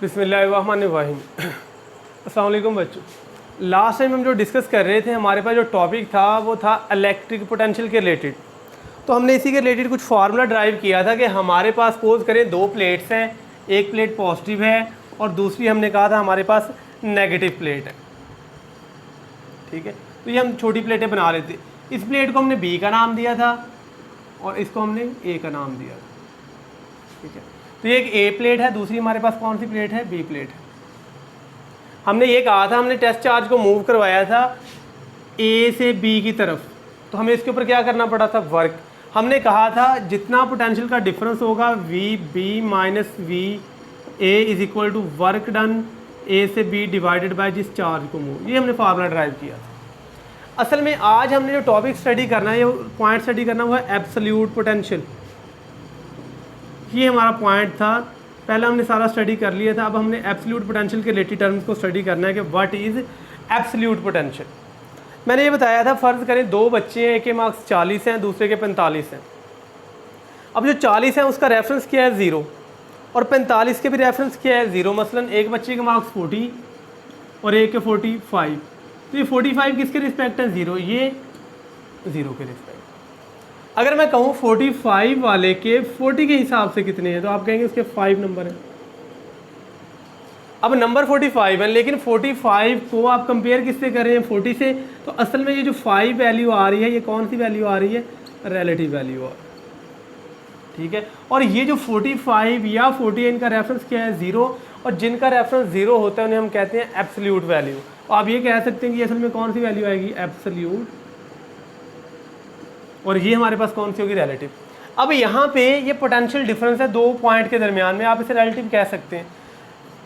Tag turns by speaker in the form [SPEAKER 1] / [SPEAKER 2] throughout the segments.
[SPEAKER 1] बिस्मिल्लाहिर्रहमानिर्रहीम। अस्सलाम वालेकुम बच्चों। लास्ट टाइम हम जो डिस्कस कर रहे थे, हमारे पास जो टॉपिक था वो था इलेक्ट्रिक पोटेंशियल के रिलेटेड। तो हमने इसी के रिलेटेड कुछ फार्मूला ड्राइव किया था कि हमारे पास सपोज करें दो प्लेट्स हैं, एक प्लेट पॉजिटिव है और दूसरी हमने कहा था हमारे पास नेगेटिव प्लेट है। ठीक है, तो ये हम छोटी प्लेटें बना लेते। इस प्लेट को हमने बी का नाम दिया था और इसको हमने ए का नाम दिया था। ठीक है, तो ये एक ए प्लेट है, दूसरी हमारे पास कौन सी प्लेट है? बी प्लेट है। हमने ये कहा था, हमने टेस्ट चार्ज को मूव करवाया था ए से बी की तरफ, तो हमें इसके ऊपर क्या करना पड़ा था? वर्क। हमने कहा था जितना पोटेंशियल का डिफरेंस होगा V B minus V A is equal to work done A से बी डिवाइडेड बाय जिस चार्ज को मूव। ये हमने फार्मूला ड्राइव किया था। असल में आज हमने जो टॉपिक स्टडी करना है, ये पॉइंट स्टडी करना हुआ है एब्सोल्यूट पोटेंशियल। ये हमारा पॉइंट था, पहले हमने सारा स्टडी कर लिया था। अब हमने एब्सोल्यूट पोटेंशियल के रिलेटेड टर्म्स को स्टडी करना है कि व्हाट इज़ एब्सोल्यूट पोटेंशियल। मैंने ये बताया था, फ़र्ज़ करें दो बच्चे हैं, एक के मार्क्स 40 हैं, दूसरे के 45 हैं। अब जो 40 है उसका रेफरेंस क्या है? 0, और 45 के भी रेफरेंस क्या है? 0। मसलन एक बच्चे के मार्क्स 40 और एक के 45, तो ये 45 किसके रिस्पेक्ट है? 0, ये 0 के रिस्पेक्ट। अगर मैं कहूँ 45 वाले के 40 के हिसाब से कितने हैं, तो आप कहेंगे उसके 5 नंबर हैं। अब नंबर 45 है, लेकिन 45 को आप कंपेयर किससे कर रहे हैं? 40 से। तो असल में ये जो 5 वैल्यू आ रही है, ये कौन सी वैल्यू आ रही है? रिलेटिव वैल्यू आ रही है। ठीक है, और ये जो 45 या 40 इनका रेफरेंस क्या है? 0, और जिनका रेफरेंस 0 होता है उन्हें हम कहते हैं एब्सोल्यूट वैल्यू। तो आप ये कह सकते हैं कि असल में कौन सी वैल्यू आएगी? एब्सोल्यूट, और ये हमारे पास कौन सी होगी? रिलेटिव। अब यहाँ पे ये पोटेंशियल डिफरेंस है दो पॉइंट के दरमियान में, आप इसे रिलेटिव कह सकते हैं।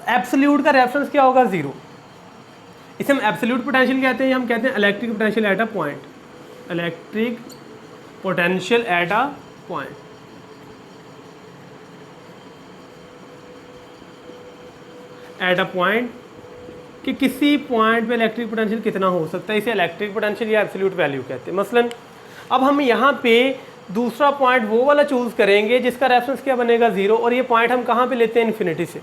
[SPEAKER 1] एब्सोल्यूट का रेफरेंस क्या होगा? 0। इसे हम एब्सोल्यूट पोटेंशियल कहते हैं, हम कहते हैं electric potential at a point. Electric potential at a point. Eight a point कि किसी पॉइंट पे इलेक्ट्रिक पोटेंशियल कितना हो सकता है, इसे इलेक्ट्रिक पोटेंशियल या एब्सोल्यूट वैल्यू कहते हैं। मसलन अब हम यहाँ पे दूसरा पॉइंट वो वाला चूज़ करेंगे जिसका रेफरेंस क्या बनेगा? 0, और ये पॉइंट हम कहाँ पे लेते हैं? इन्फिनिटी से।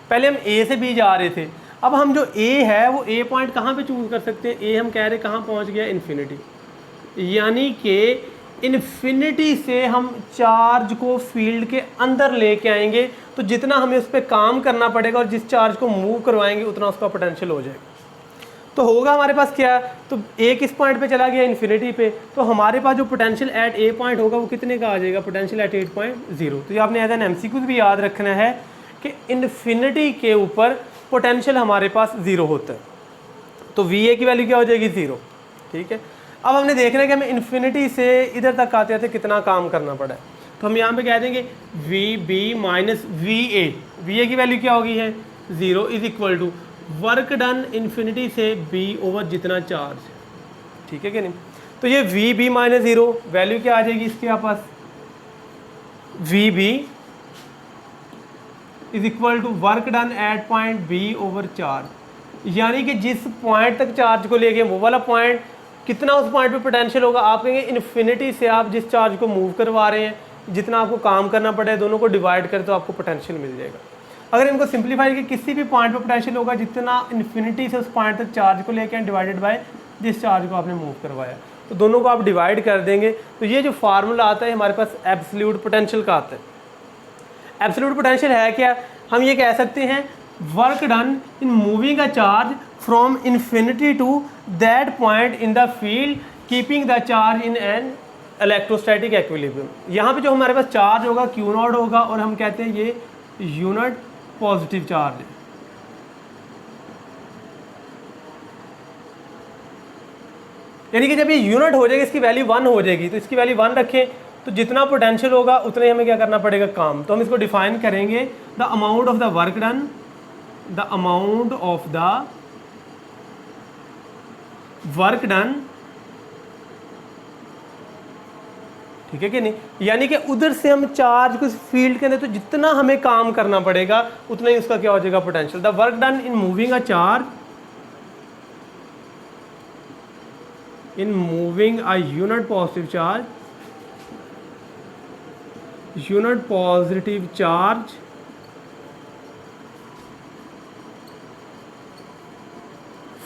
[SPEAKER 1] पहले हम ए से बी जा रहे थे, अब हम जो ए है वो ए पॉइंट कहाँ पे चूज़ कर सकते हैं? ए हम कह रहे कहाँ पहुँच गया? इन्फिनिटी। यानी कि इन्फिनिटी से हम चार्ज को फील्ड के अंदर लेके आएंगे, तो जितना हमें उस पर काम करना पड़ेगा और जिस चार्ज को मूव करवाएंगे उतना उसका पोटेंशियल हो जाएगा। तो होगा हमारे पास क्या? तो ए किस पॉइंट पे चला गया? इन्फिनिटी पे। तो हमारे पास जो पोटेंशियल एट ए पॉइंट होगा वो कितने का आ जाएगा? Potential at 8.0। तो ये आपने एज एन एमसीक्यू भी याद रखना है कि इन्फिनिटी के ऊपर पोटेंशियल हमारे पास 0 होता है, तो वी ए की वैल्यू क्या हो जाएगी? 0। ठीक है, अब हमने देखना है कि हमें इन्फिनिटी से इधर तक आते आते कितना काम करना पड़ा है। तो हम यहाँ पे कह देंगे V B minus V A की वैल्यू क्या होगी? है 0 is equal to work done infinity से बी ओवर जितना चार्ज है। ठीक है कि नहीं? तो ये वी बी माइनस 0 वैल्यू क्या आ जाएगी इसके पास? V B is equal to work done at point B over charge. यानी कि जिस पॉइंट तक चार्ज को ले गए वो वाला पॉइंट, कितना उस पॉइंट पे पोटेंशियल होगा? आप कहेंगे इन्फिनिटी से आप जिस चार्ज को मूव करवा रहे हैं, जितना आपको काम करना पड़े, दोनों को डिवाइड करें तो आपको पोटेंशियल मिल जाएगा। अगर इनको सिंप्लीफाई कि किसी भी पॉइंट पे पोटेंशियल होगा जितना इन्फिनिटी से उस पॉइंट तक चार्ज को लेके डिवाइडेड बाय जिस चार्ज को आपने मूव करवाया, तो दोनों को आप डिवाइड कर देंगे, तो ये जो फार्मूला आता है हमारे पास एब्सोल्यूट पोटेंशियल का आता है। एब्सोल्यूट पोटेंशियल है क्या? हम ये कह सकते हैं work done in moving a charge from infinity to that point in the field keeping the charge in an electrostatic equilibrium. यहाँ पे जो हमारे पास चार्ज होगा Q0 होगा, और हम कहते हैं ये यूनिट पॉजिटिव चार्ज है। यानी कि जब ये यूनिट हो जाएगी, इसकी वैल्यू 1 हो जाएगी, तो इसकी वैल्यू 1 रखें, तो जितना पोटेंशियल होगा उतने हमें क्या करना पड़ेगा? काम। तो हम इसको डिफाइन करेंगे the amount of the work done, the amount of the work done. ठीक है कि नहीं? यानी कि उधर से हम चार्ज को फील्ड के अंदर, तो जितना हमें काम करना पड़ेगा उतना ही उसका क्या हो जाएगा? Potential. The work done in moving a charge, in moving a unit positive charge, unit positive charge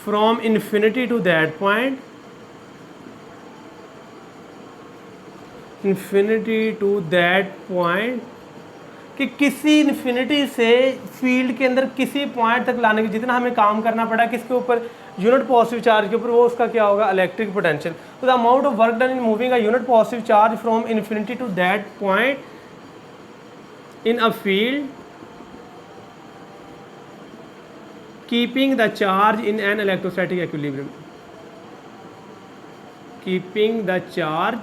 [SPEAKER 1] from infinity to that point, infinity to that point, कि किसी इन्फिनिटी से फील्ड के अंदर किसी पॉइंट तक लाने के जितना हमें काम करना पड़ा किसके ऊपर, यूनिट पॉजिटिव चार्ज के ऊपर, वो उसका क्या होगा, इलेक्ट्रिक पोटेंशियल। तो the amount of work done in moving a unit positive charge from infinity to that point in a field keeping the charge in an electrostatic equilibrium, keeping the charge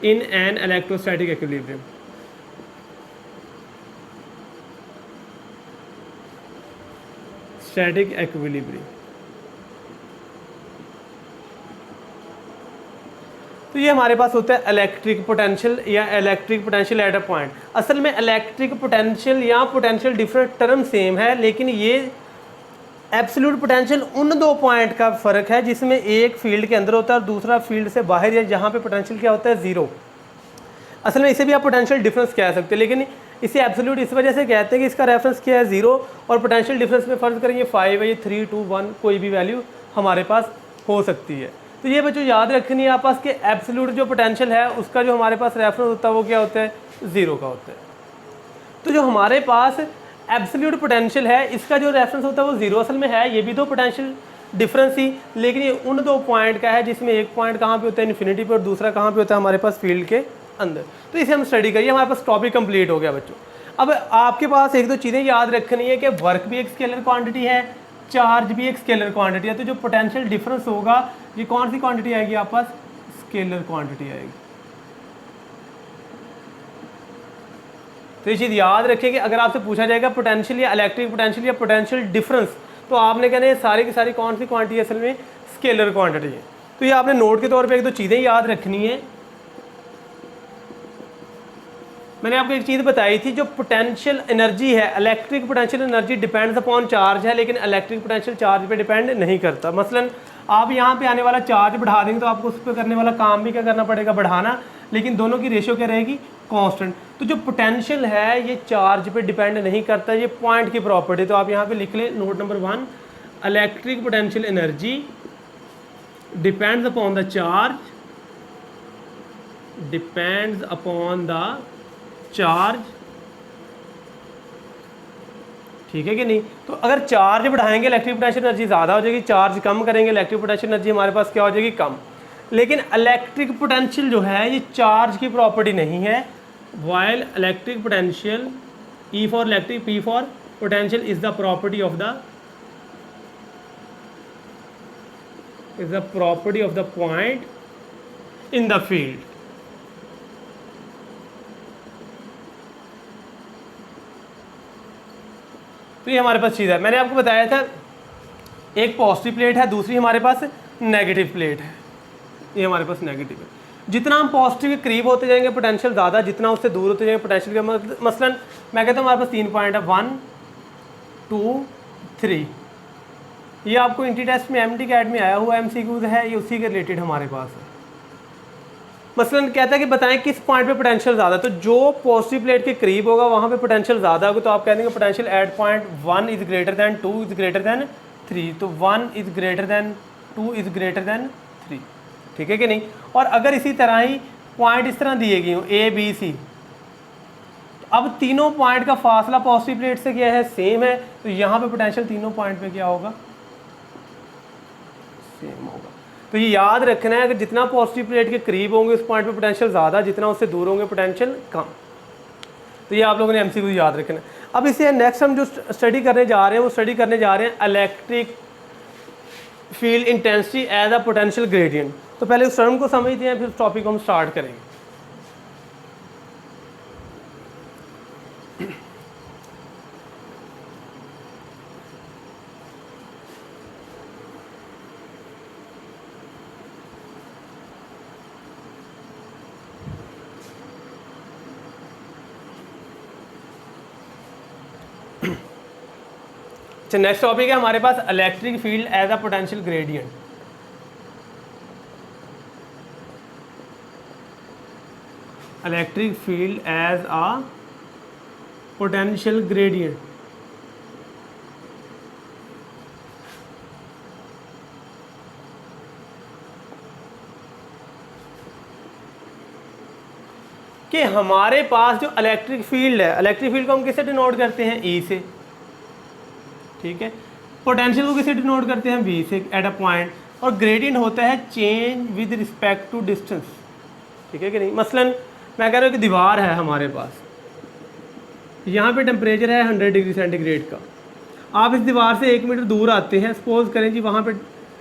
[SPEAKER 1] in an electrostatic equilibrium. Static equilibrium. तो ये हमारे पास होता है electric potential या electric potential at a point. असल में electric potential या potential different term same है, लेकिन ये एब्सोल्यूट पोटेंशियल उन दो पॉइंट का फ़र्क है जिसमें एक फील्ड के अंदर होता है और दूसरा फील्ड से बाहर, या जहाँ पे पोटेंशियल क्या होता है, ज़ीरो। असल में इसे भी आप पोटेंशियल डिफरेंस कह सकते हैं, लेकिन इसे एब्सोल्यूट इस वजह से कहते हैं कि इसका रेफरेंस क्या है, ज़ीरो, और पोटेंशियल डिफरेंस में फ़र्ज करेंगे 5 है, ये 3, 2, 1 कोई भी वैल्यू हमारे पास हो सकती है। तो ये बच्चों याद रखनी है आप पास कि एब्सोल्यूट जो पोटेंशियल है उसका जो हमारे पास रेफरेंस होता है वो क्या होता है, ज़ीरो का होता है। तो जो हमारे पास एब्सोल्यूट पोटेंशियल है इसका जो रेफरेंस होता है वो ज़ीरो असल में है, ये भी दो पोटेंशियल डिफरेंस ही, लेकिन ये उन दो पॉइंट का है जिसमें एक पॉइंट कहाँ पे होता है, इन्फिनिटी पे, और दूसरा कहाँ पे होता है हमारे पास फील्ड के अंदर। तो इसे हम स्टडी करिए, हमारे पास टॉपिक कंप्लीट हो गया बच्चों। अब आपके पास एक दो चीज़ें याद रखनी है कि वर्क भी एक स्केलर क्वांटिटी है, चार्ज भी एक स्केलर क्वांटिटी है। तो जो पोटेंशियल डिफरेंस होगा ये कौन सी क्वांटिटी आएगी आप पास, स्केलर क्वांटिटी आएगी। तो ये चीज़ याद रखिए कि अगर आपसे पूछा जाएगा पोटेंशियल या इलेक्ट्रिक पोटेंशियल या पोटेंशियल डिफरेंस, तो आपने कहना है सारी की सारी कौन सी क्वांटिटी है, असल में स्केलर क्वांटिटी है। तो ये आपने नोट के तौर पे एक दो चीज़ें याद रखनी है। मैंने आपको एक चीज़ बताई थी, जो पोटेंशियल एनर्जी है, electric potential energy depends upon charge है, लेकिन इलेक्ट्रिक पोटेंशियल चार्ज पे डिपेंड नहीं करता। मसलन आप यहाँ पे आने वाला चार्ज बढ़ा देंगे तो आपको उस पर करने वाला काम भी क्या करना पड़ेगा, बढ़ाना, लेकिन दोनों की रेशियो क्या रहेगी, कांस्टेंट। तो जो पोटेंशियल है ये चार्ज पे डिपेंड नहीं करता, ये पॉइंट की प्रॉपर्टी। तो आप यहाँ पे लिख लें note number 1, electric potential energy depends upon the charge, depends upon the charge, ठीक है कि नहीं। तो अगर चार्ज बढ़ाएंगे इलेक्ट्रिक पोटेंशियल एनर्जी ज़्यादा हो जाएगी, चार्ज कम करेंगे इलेक्ट्रिक पोटेंशियल एनर्जी हमारे पास क्या हो जाएगी, कम। लेकिन इलेक्ट्रिक पोटेंशियल जो है ये चार्ज की प्रॉपर्टी नहीं है। While electric potential, E for electric, P for potential, is the property of the point in the field. तो ये हमारे पास चीज़ है, मैंने आपको बताया था एक पॉजिटिव प्लेट है, दूसरी हमारे पास नेगेटिव प्लेट है। ये हमारे पास नेगेटिव है। जितना हम पॉजिटिव के करीब होते जाएंगे पोटेंशियल ज़्यादा, जितना उससे दूर होते जाएंगे पोटेंशियल का, मसलन मैं कहता हूँ हमारे पास 3 पॉइंट है, 1, 2, 3। ये आपको इंटी टेस्ट में एमटी कैट में आया हुआ MCQs है, ये उसी के रिलेटेड हमारे पास है। मसलन कहता है कि बताएं किस पॉइंट पे पोटेंशियल ज़्यादा, तो जो पॉजिटिव प्लेट के करीब होगा वहाँ पे पोटेंशियल ज़्यादा होगा। तो आप कह देंगे potential at point 1 is greater than 2 is greater than 3, तो 1 is greater than 2 is greater than 3, ठीक है कि नहीं। और अगर इसी तरह ही पॉइंट इस तरह दिए गए हों A, B, C, अब तीनों पॉइंट का फासला पॉजिटिव प्लेट से क्या है, सेम है, तो यहाँ पे पोटेंशियल तीनों पॉइंट पे क्या होगा, सेम होगा। तो ये याद रखना है, अगर जितना पॉजिटिव प्लेट के करीब होंगे उस पॉइंट पे पोटेंशियल ज़्यादा, जितना उससे दूर होंगे पोटेंशियल कम। तो ये आप लोगों ने MCQ याद रखना है। अब इसे नेक्स्ट हम जो स्टडी करने जा रहे हैं वो स्टडी करने जा रहे हैं electric field intensity as a potential gradient. तो पहले उस टर्म को समझते हैं, फिर उस टॉपिक को हम स्टार्ट करेंगे। अच्छा, नेक्स्ट टॉपिक है हमारे पास electric field as a potential gradient. Electric field as a potential gradient. कि हमारे पास जो इलेक्ट्रिक फील्ड है, इलेक्ट्रिक फील्ड को हम किससे डिनोट करते हैं, ई से, ठीक है। पोटेंशियल को किससे डिनोट करते हैं, वी से एट अ पॉइंट, और ग्रेडियंट होता है change with respect to distance, ठीक है कि नहीं। मसलन मैं कह रहा हूँ कि दीवार है हमारे पास, यहाँ पे टेम्परेचर है 100 डिग्री सेंटीग्रेड का, आप इस दीवार से 1 मीटर दूर आते हैं, सपोज करें जी वहाँ पे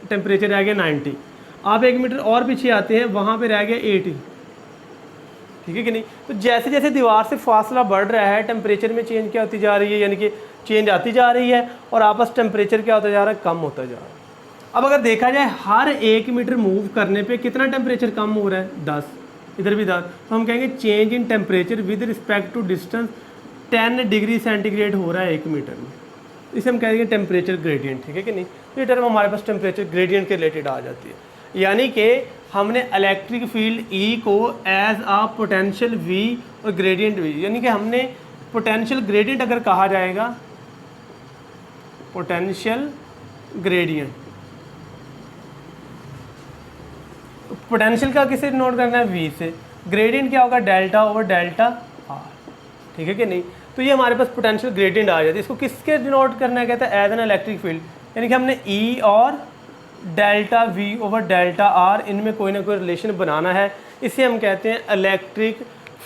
[SPEAKER 1] टेम्परेचर रह गया 90, आप 1 मीटर और पीछे आते हैं, वहाँ पे रह गया 80, ठीक है कि नहीं। तो जैसे जैसे दीवार से फासला बढ़ रहा है, टेम्परेचर में चेंज क्या होती जा रही है, यानी कि चेंज आती जा रही है, और आपस टेम्परेचर क्या होता जा रहा है, कम होता जा रहा है। अब अगर देखा जाए हर 1 मीटर मूव करने पे कितना टेम्परेचर कम हो रहा है, 10, इधर भी 10, तो हम कहेंगे change in temperature with respect to distance 10 degree centigrade हो रहा है 1 मीटर में, इसे हम कहेंगे टेम्परेचर ग्रेडियंट, ठीक है कि नहीं। तो ये टर्म हमारे पास टेम्परेचर ग्रेडियंट के रिलेटेड आ जाती है, यानी कि हमने इलेक्ट्रिक फील्ड ई को एज आ पोटेंशियल वी और ग्रेडियंट वी, यानी कि हमने पोटेंशियल ग्रेडियंट अगर कहा जाएगा, पोटेंशियल ग्रेडियंट, पोटेंशियल का किसे नोट करना है, वी से, ग्रेडियंट क्या होगा, डेल्टा ओवर डेल्टा आर, ठीक है कि नहीं। तो ये हमारे पास पोटेंशियल ग्रेडियंट आ जाती है। इसको किसके डिनोट करना है, कहता है एज एन इलेक्ट्रिक फील्ड, यानी कि हमने ई और delta V over delta are, इनमें कोई ना कोई रिलेशन बनाना है, इसे हम कहते हैं इलेक्ट्रिक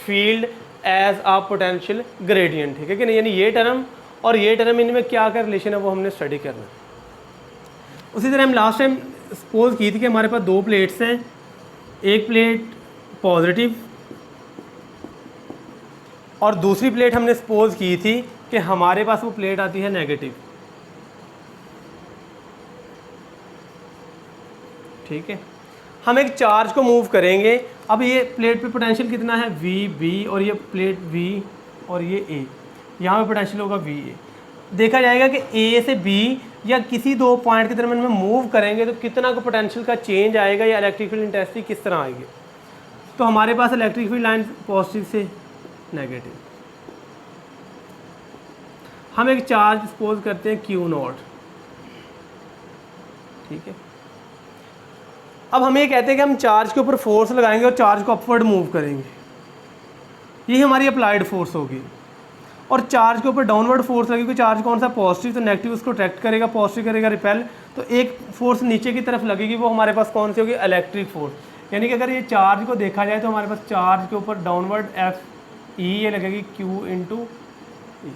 [SPEAKER 1] फील्ड एज आ पोटेंशियल ग्रेडियंट, ठीक है कि नहीं। यानी ये टर्म और ये टर्म, इनमें क्या क्या रिलेशन है वो हमने स्टडी करना है। उसी तरह हम लास्ट टाइम सपोज की थी कि हमारे पास 2 प्लेट्स हैं, एक प्लेट पॉजिटिव और दूसरी प्लेट हमने सपोज की थी कि हमारे पास वो प्लेट आती है नेगेटिव, ठीक है। हम एक चार्ज को मूव करेंगे, अब ये प्लेट पे पोटेंशियल कितना है, वी बी, और ये प्लेट वी और ये ए, यहाँ पे पोटेंशियल होगा वी ए। देखा जाएगा कि ए से बी या किसी 2 पॉइंट के दरमियान में मूव करेंगे तो कितना का पोटेंशियल का चेंज आएगा, या इलेक्ट्रिक फील्ड इंटेंसिटी किस तरह आएगी। तो हमारे पास इलेक्ट्रिक फील्ड लाइन पॉजिटिव से नेगेटिव, हम एक चार्ज सपोज करते हैं क्यू नॉट, ठीक है। अब हम ये कहते हैं कि हम चार्ज के ऊपर फोर्स लगाएंगे और चार्ज को अपवर्ड मूव करेंगे, ये हमारी अप्लाइड फोर्स होगी। और चार्ज के ऊपर डाउनवर्ड फोर्स लगेगी, चार्ज कौन सा, पॉजिटिव, तो नेगेटिव उसको अट्रैक्ट करेगा, पॉजिटिव करेगा रिपेल, तो एक फोर्स नीचे की तरफ लगेगी, वो हमारे पास कौन सी होगी, इलेक्ट्रिक फोर्स। यानी कि अगर ये चार्ज को देखा जाए तो हमारे पास चार्ज के ऊपर डाउनवर्ड एफ ई ये लगेगी क्यू इंटू ई,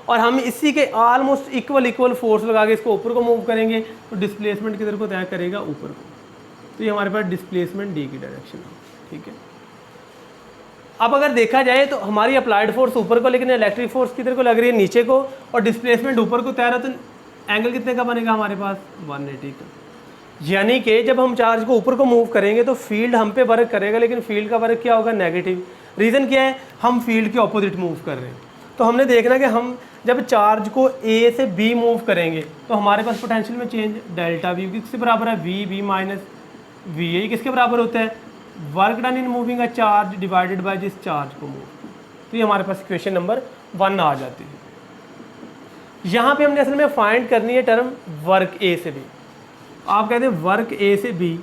[SPEAKER 1] और हम इसी के ऑलमोस्ट इक्वल फोर्स लगा के इसको ऊपर को मूव करेंगे तो डिस्प्लेसमेंट किधर को तय करेगा, ऊपर को। तो ये हमारे पास डिस्प्लेसमेंट डी की डायरेक्शन है, ठीक है। अब अगर देखा जाए तो हमारी अप्लाइड फोर्स ऊपर को, लेकिन इलेक्ट्रिक फोर्स किधर को लग रही है, नीचे को, और डिस्प्लेसमेंट ऊपर को तय रहा, तो एंगल कितने का बनेगा हमारे पास, 180 का। यानी कि जब हम चार्ज को ऊपर को मूव करेंगे तो फील्ड हम पे वर्क करेगा, लेकिन फील्ड का वर्क क्या होगा, नेगेटिव। रीज़न क्या है, हम फील्ड के ऑपोजिट मूव कर रहे हैं। तो हमने देखना कि हम जब चार्ज को ए से बी मूव करेंगे तो हमारे पास पोटेंशियल में चेंज डेल्टा वी किसके बराबर है, V B minus V A, किसके बराबर होता है, work done in moving a charge divided by जिस चार्ज को मूव। तो ये हमारे पास इक्वेशन नंबर 1 आ जाती है। यहाँ पे हमने असल में फाइंड करनी है टर्म वर्क ए से बी। आप कहते हैं वर्क ए से बी,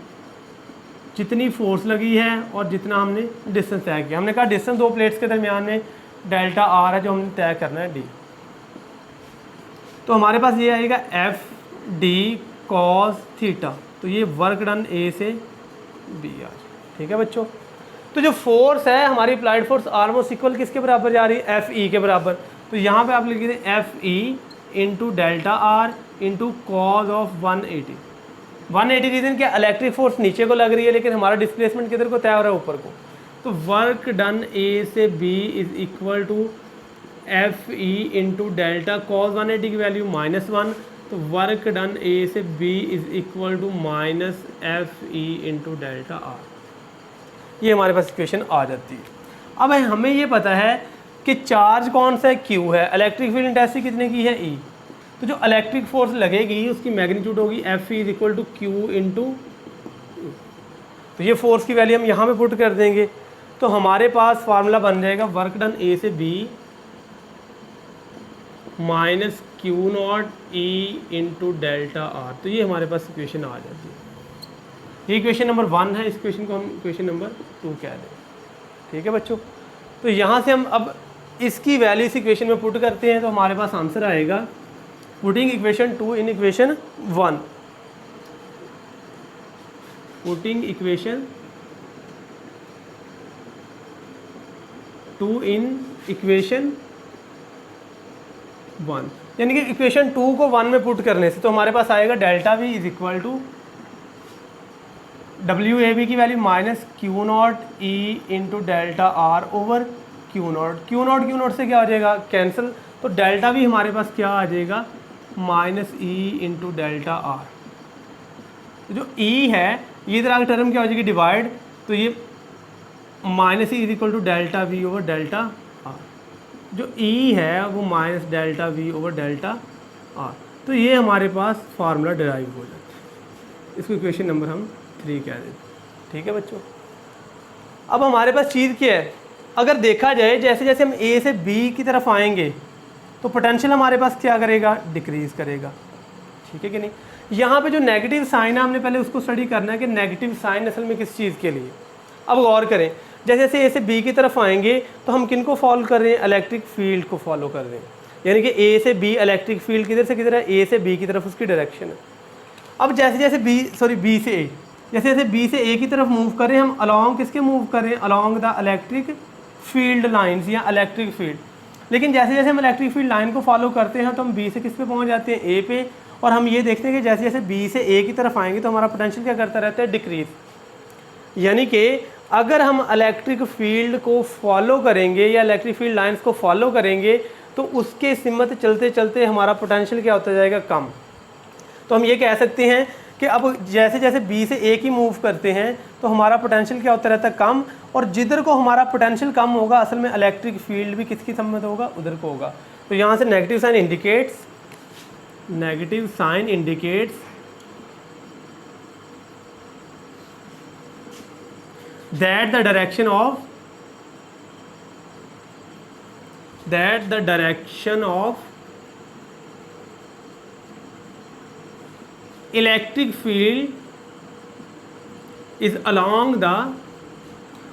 [SPEAKER 1] जितनी फोर्स लगी है और जितना हमने डिस्टेंस तय किया। हमने कहा डिस्टेंस 2 प्लेट्स के दरमियान में डेल्टा आर है जो हमने तय करना है डी। तो हमारे पास ये आएगा एफ डी कॉस थीटा, तो ये वर्क डन ए से बी आ जाए, ठीक है बच्चों। तो जो फोर्स है हमारी अप्लाइड फोर्स ऑलमोस्ट इक्वल किसके बराबर जा रही है, एफ ई के बराबर। तो यहाँ पे आप लिख दें F E into delta R into cos of 180। 180 reason क्या, इलेक्ट्रिक फोर्स नीचे को लग रही है लेकिन हमारा डिस्प्लेसमेंट किधर को तय हो रहा है, ऊपर को। तो वर्क डन ए से B is equal to F E into delta cos 180 की वैल्यू -1, तो वर्क डन ए से B is equal to minus F E into delta R. ये हमारे पास इक्वेशन आ जाती है। अब हमें ये पता है कि चार्ज कौन सा है, क्यू है, इलेक्ट्रिक फील्ड इंटेंसिटी कितने की है, ई। तो जो इलेक्ट्रिक फोर्स लगेगी उसकी मैग्नीट्यूड होगी F E is equal to Q into. तो ये फोर्स की वैल्यू हम यहाँ पे पुट कर देंगे, तो हमारे पास फार्मूला बन जाएगा वर्क डन ए से B minus Q naught E into delta R. तो ये हमारे पास इक्वेशन आ जाती है। ये इक्वेशन नंबर 1 है, इस इक्वेशन को हम इक्वेशन नंबर 2 कह दें। ठीक है बच्चों। तो यहाँ से हम अब इसकी वैल्यू इस इक्वेशन में पुट करते हैं तो हमारे पास आंसर आएगा putting equation 2 in equation 1, putting equation 2 in equation 1, यानी कि इक्वेशन 2 को 1 में पुट करने से तो हमारे पास आएगा delta V is equal to W A B की value minus Q naught E into delta R over Q naught से क्या हो जाएगा कैंसिल, तो डेल्टा वी हमारे पास क्या आ जाएगा माइनस ई इंटू डेल्टा आर। जो ई है ये इधर आगे टर्म क्या हो जाएगी डिवाइड, तो ये minus E is equal to delta V over delta R, जो ई है वो minus delta V over delta R. तो ये हमारे पास फार्मूला डिराइव हो जाता है, इसको इक्वेशन नंबर हम 3 कह देते हैं। ठीक है बच्चों। अब हमारे पास चीज़ क्या है, अगर देखा जाए जैसे जैसे हम ए से बी की तरफ आएंगे तो पोटेंशियल हमारे पास क्या करेगा डिक्रीज़ करेगा। ठीक है कि नहीं। यहाँ पे जो नेगेटिव साइन है हमने पहले उसको स्टडी करना है कि नेगेटिव साइन असल में किस चीज़ के लिए। अब गौर करें जैसे जैसे ए से बी की तरफ आएंगे तो हम किन को फॉलो कर रहे हैं इलेक्ट्रिक फील्ड को फॉलो कर रहे हैं, यानी कि ए से बी इलेक्ट्रिक फील्ड किधर से किधर है ए से बी की तरफ उसकी डायरेक्शन है। अब जैसे जैसे बी से ए, जैसे जैसे बी से ए की तरफ मूव कर रहे हैं हम अलॉन्ग किसके मूव कर रहे हैं along the electric field lines या इलेक्ट्रिक फील्ड। लेकिन जैसे जैसे हम इलेक्ट्रिक फील्ड लाइन को फॉलो करते हैं तो हम बी से किस पे पहुंच जाते हैं ए पे, और हम ये देखते हैं कि जैसे जैसे बी से ए की तरफ आएंगे तो हमारा पोटेंशियल क्या करता रहता है डिक्रीज। यानी कि अगर हम इलेक्ट्रिक फील्ड को फॉलो करेंगे या इलेक्ट्रिक फील्ड लाइंस को फॉलो करेंगे तो उसके सिमत चलते चलते हमारा पोटेंशियल क्या होता जाएगा कम। तो हम ये कह सकते हैं कि अब जैसे जैसे बी से ए की मूव करते हैं तो हमारा पोटेंशियल क्या होता रहता है कम, और जिधर को हमारा पोटेंशियल कम होगा असल में इलेक्ट्रिक फील्ड भी किसकी सम्मत होगा उधर को होगा। तो यहाँ से negative sign indicates that the direction of electric field is along the,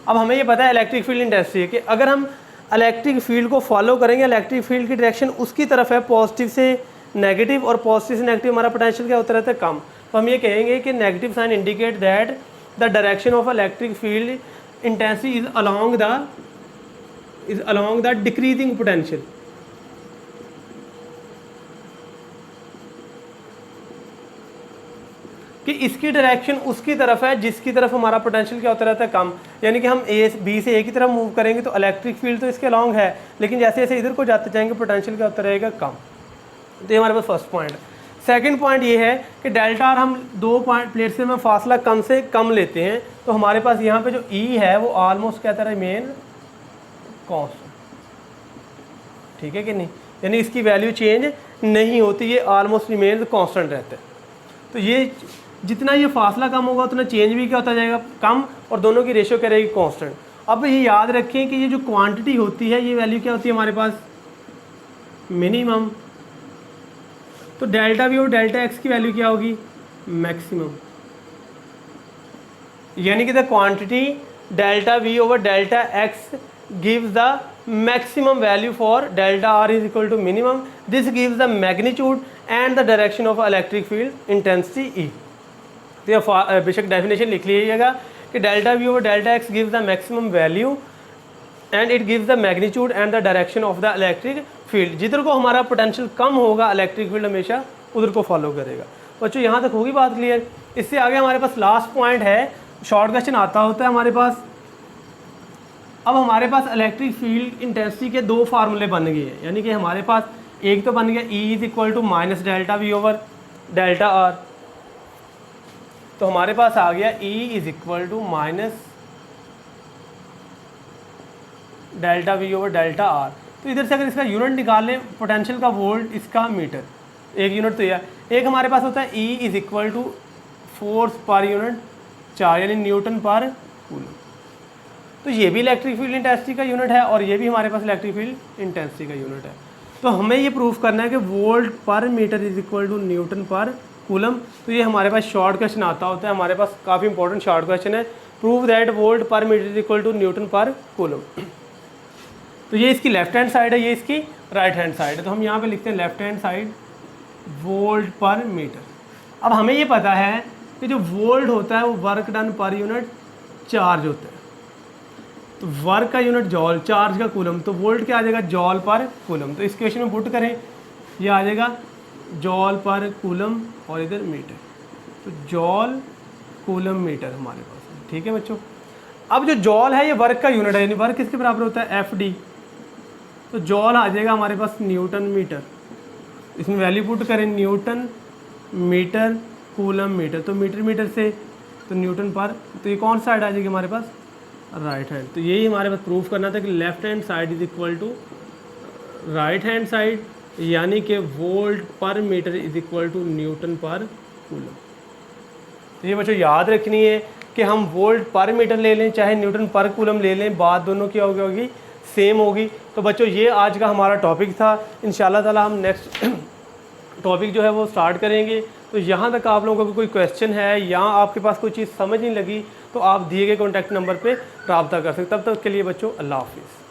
[SPEAKER 1] अब हमें ये पता है इलेक्ट्रिक फील्ड इंटेंसिटी है कि अगर हम इलेक्ट्रिक फील्ड को फॉलो करेंगे इलेक्ट्रिक फील्ड की डायरेक्शन उसकी तरफ है पॉजिटिव से नेगेटिव, और पॉजिटिव से नेगेटिव हमारा पोटेंशियल क्या होता रहता है कम। तो हम ये कहेंगे कि negative sign indicate that the direction of electric field intensity is along the decreasing potential। कि इसकी डायरेक्शन उसकी तरफ है जिसकी तरफ हमारा पोटेंशियल क्या होता रहता है कम, यानी कि हम ए बी से ए की तरफ मूव करेंगे तो इलेक्ट्रिक फील्ड तो इसके अलॉन्ग है, लेकिन जैसे जैसे इधर को जाते जाएंगे पोटेंशियल क्या होता रहेगा कम। तो ये हमारे पास फर्स्ट पॉइंट है। सेकंड पॉइंट ये है कि डेल्टा आर हम 2 प्लेट्स में फासला कम से कम लेते हैं तो हमारे पास यहाँ पे जो ई है वो ऑलमोस्ट कहता है रिमेन कांस्टेंट। ठीक है कि नहीं, यानी इसकी वैल्यू चेंज नहीं होती, ये ऑलमोस्ट रिमेन कांस्टेंट रहता है। तो ये जितना ये फासला कम होगा उतना चेंज भी क्या होता जाएगा कम, और दोनों की रेशियो क्या रहेगी कांस्टेंट। अब ये याद रखें कि ये जो क्वांटिटी होती है ये वैल्यू क्या होती है हमारे पास मिनिमम, तो डेल्टा वी और डेल्टा एक्स की वैल्यू क्या होगी मैक्सिमम, यानी कि the quantity delta V over delta x gives the maximum value for delta r is equal to minimum. This gives the magnitude and the direction of electric field intensity E. तो ये बेशक definition लिख लीजिएगा कि delta V over delta x gives the maximum value and it gives the magnitude and the direction of the electric field. जिधर को हमारा potential कम होगा इलेक्ट्रिक फील्ड हमेशा उधर को फॉलो करेगा। बच्चों यहाँ तक होगी बात क्लियर। इससे आगे हमारे पास लास्ट पॉइंट है, शॉर्ट क्वेश्चन आता होता है हमारे पास। अब हमारे पास इलेक्ट्रिक फील्ड इंटेंसिटी के 2 फार्मूले बन गए हैं, यानी कि हमारे पास एक तो बन गया E is equal to minus delta V over delta R, तो हमारे पास आ गया E is equal to minus delta V over delta R. तो इधर से अगर इसका यूनिट निकाल लें पोटेंशियल का वोल्ट, इसका मीटर, एक यूनिट तो यह एक हमारे पास होता है E is equal to force पर यूनिट 4 यानी न्यूटन पर कूलम। तो ये भी इलेक्ट्रिक फील्ड इंटेंसिटी का यूनिट है और ये भी हमारे पास इलेक्ट्रिक फील्ड इंटेंसिटी का यूनिट है। तो हमें ये प्रूफ करना है कि वोल्ट पर metre is equal to newton पर कूलम। तो ये हमारे पास शॉर्ट क्वेश्चन आता होता है, हमारे पास काफ़ी इंपॉर्टेंट शॉर्ट क्वेश्चन है, प्रूव दैट वोल्ट पर metre is equal to newton पर कूलम। तो ये इसकी लेफ्ट हैंड साइड है, ये इसकी राइट हैंड साइड है। तो हम यहाँ पे लिखते हैं लेफ्ट हैंड साइड वोल्ट पर मीटर। अब हमें ये पता है कि जो वोल्ट होता है वो work done per unit charge होता है। तो वर्क का यूनिट जॉल, चार्ज का कूलम, तो वोल्ट क्या आ जाएगा जॉल पर कूलम। तो इस क्वेश्चन में पुट करें, ये आ जाएगा जॉल पर कूलम और इधर मीटर, तो जॉल कूलम मीटर हमारे पास है। ठीक है बच्चों, अब जो जॉल है ये वर्क का यूनिट है, यानी वर्क किसके बराबर होता है FD। तो जॉल आ जाएगा हमारे पास न्यूटन मीटर, इसमें वैल्यू पुट करें न्यूटन मीटर कूलम मीटर, तो मीटर मीटर से तो न्यूटन पर, तो ये कौन साइड आ जाएगी हमारे पास राइट हैंड। तो यही हमारे पास प्रूफ करना था कि left hand side is equal to right hand side, यानी कि वोल्ट पर metre is equal to newton पर कूलम। तो ये बच्चों याद रखनी है कि हम वोल्ट पर मीटर ले लें चाहे न्यूटन पर कूलम ले लें, बात दोनों की होगी सेम होगी। तो बच्चों ये आज का हमारा टॉपिक था। इंशाल्लाह ताला हम नेक्स्ट टॉपिक जो है वो स्टार्ट करेंगे। तो यहाँ तक आप लोगों का कोई क्वेश्चन है या आपके पास कोई चीज़ समझ नहीं लगी तो आप दिए गए कॉन्टैक्ट नंबर पे रब्ता कर सकते। तब तक के लिए बच्चों अल्लाह हाफिज़।